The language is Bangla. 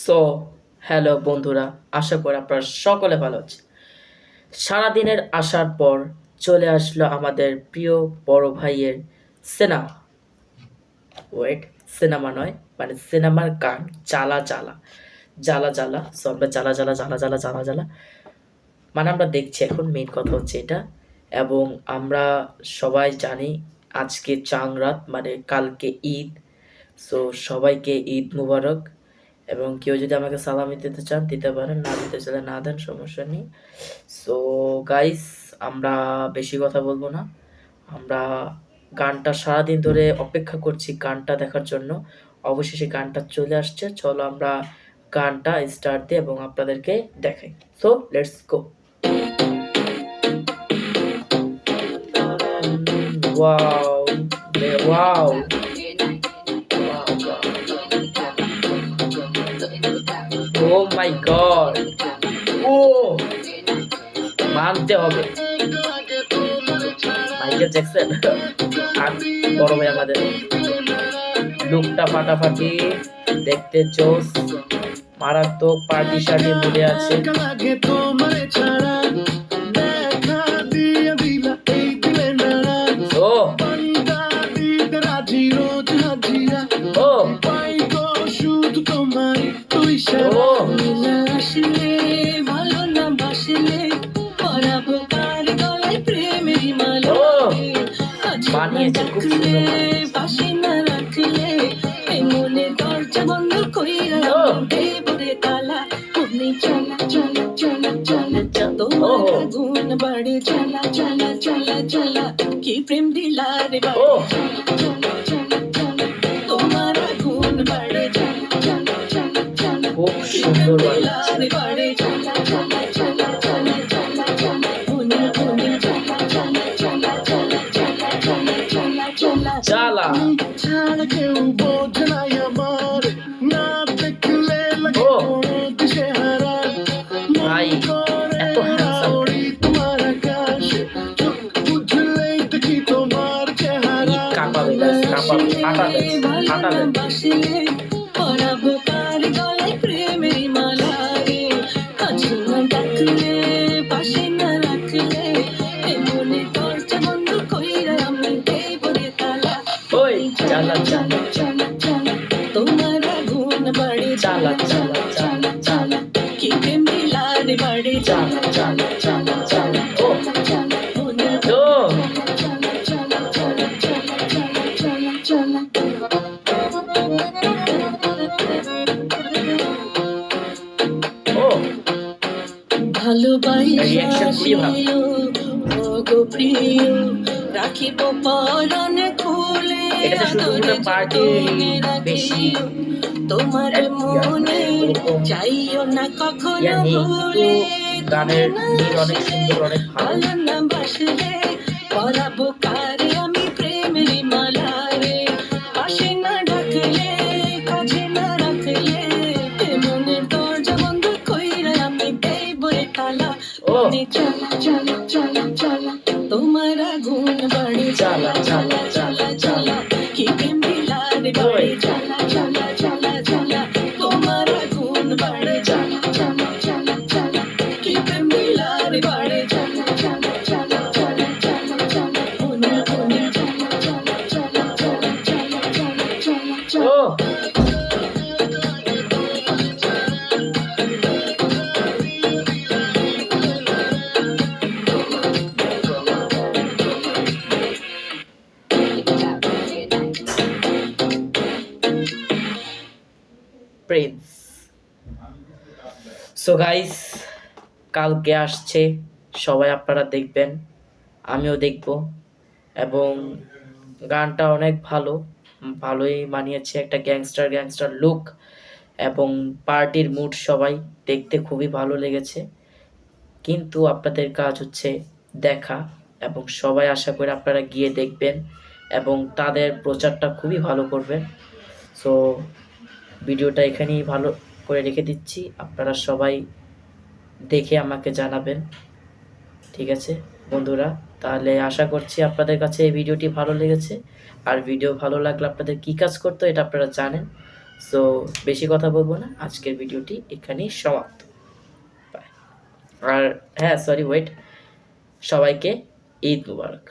সো হ্যালো বন্ধুরা, আশা করি আপনারা সকলে ভালো আছেন। সারাদিনের আসার পর চলে আসলো আমাদের প্রিয় বড় ভাইয়ের সিনেমা। ওয়েট, সিনেমা নয়, মানে সিনেমার গান জ্বালা জ্বালা জ্বালা জ্বালা। সো আমরা জ্বালা জ্বালা জ্বালা জ্বালা জ্বালা জ্বালা মানে আমরা দেখছি। এখন মেইন কথা হচ্ছে এটা। এবং আমরা সবাই জানি আজকে চাংরাত, মানে কালকে ঈদ। সো সবাইকে ঈদ মুবারক। এবং কেউ যদি আমাকে সালামি দিতে চান দিতে পারেন, না দিতে চাইলে না দেন, সমস্যা নেই। সো গাইস, আমরা বেশি কথা বলবো না। আমরা গানটা সারাদিন ধরে অপেক্ষা করছি গানটা দেখার জন্য। অবশেষে গানটা চলে আসছে। চলো আমরা গানটা স্টার্ট দিই এবং আপনাদেরকে দেখাই। So let's go. Wow, wow, oh my God, ও মানতে হবে মাইকেল জ্যাকসন। আর বড় ভাই আমাদের লুকটা ফাটাফাটি, দেখতে জোস, মারাত্মক পার্টি শার্টি মুডে আছে। ও ও বানিয়েছে খুব কি প্রেম দিলা রে তোমার আগুন বাড়ে খুব সুন্দর বানিয়েছে। জ্বালা ছাড়া কেউ বোঝে নাই আমার, না দেখলে লাগে দিশেহারা। ভাই এত হ্যান্ডসাম, তোমার আকাশ চোখ বুঝলেই দেখি তোমার চেহারা। ঈদ কাঁপাবে গাইস, কাঁপাবে, ফাটাবে ফাটাবে। ওই জ্বালা জ্বালা তোমার আগুন বাড়ে জ্বালা জ্বালা জ্বালা জ্বালা কি প্রেম দিলার বাড়ে জ্বালা জ্বালা জ্বালা জ্বালা। ও ও ও Reaction খুবই ভালো। প্রিয় রাখিব পরাণে খুলে এটাতে শুধু পার্টি বেশি তোমার মনে চাইও না কখনো ভুলে। গানের মিল অনেক সুন্দর, অনেক ভালো। ভালো না বাসলে পরাবো কারে আমি প্রেমের মালা রে। পাশে না ডাকলে কাছে না রাখলে মনের দরজা বন্ধ কইরা আমি দেব রে তালা। ও চলা চলা চলা চলা তোমার আগুন বাড়ে জ্বালা জ্বালা জ্বালা জ্বালা। কি প্রেম বিলার বাড়ে চলা চলা চলা চলা তোমার আগুন বাড়ে চলা চলা চলা চলা কি প্রেম বিলার বাড়ে চলা চলা চলা চলা চলা চলা ওনা ওনা চলা চলা চলা চলা চলা চলা চলা ও প্রিন্স। সো গাইস, কালকে আসছে, সবাই আপনারা দেখবেন, আমিও দেখব। এবং গানটা অনেক ভালো, ভালোই মানিয়েছে, একটা গ্যাংস্টার গ্যাংস্টার লুক এবং পার্টির মুড, সবাই দেখতে খুবই ভালো লেগেছে। কিন্তু আপনাদের কাজ হচ্ছে দেখা, এবং সবাই আশা করি আপনারা গিয়ে দেখবেন এবং তাদের প্রচারটা খুবই ভালো করবেন। সো ভিডিওটা এখানেই ভালো করে রেখে দিচ্ছি, আপনারা সবাই দেখে আমাকে জানাবেন, ঠিক আছে বন্ধুরা? তাহলে আশা করছি আপনাদের কাছে এই ভিডিওটি ভালো লেগেছে। আর ভিডিও ভালো লাগলে আপনাদের কী কাজ করতে হয় এটা আপনারা জানেন। সো বেশি কথা বলবো না, আজকের ভিডিওটি এখানেই সমাপ্ত। Bye. আর হ্যাঁ, সরি, ওয়েট, সবাইকে ঈদ মুবারক।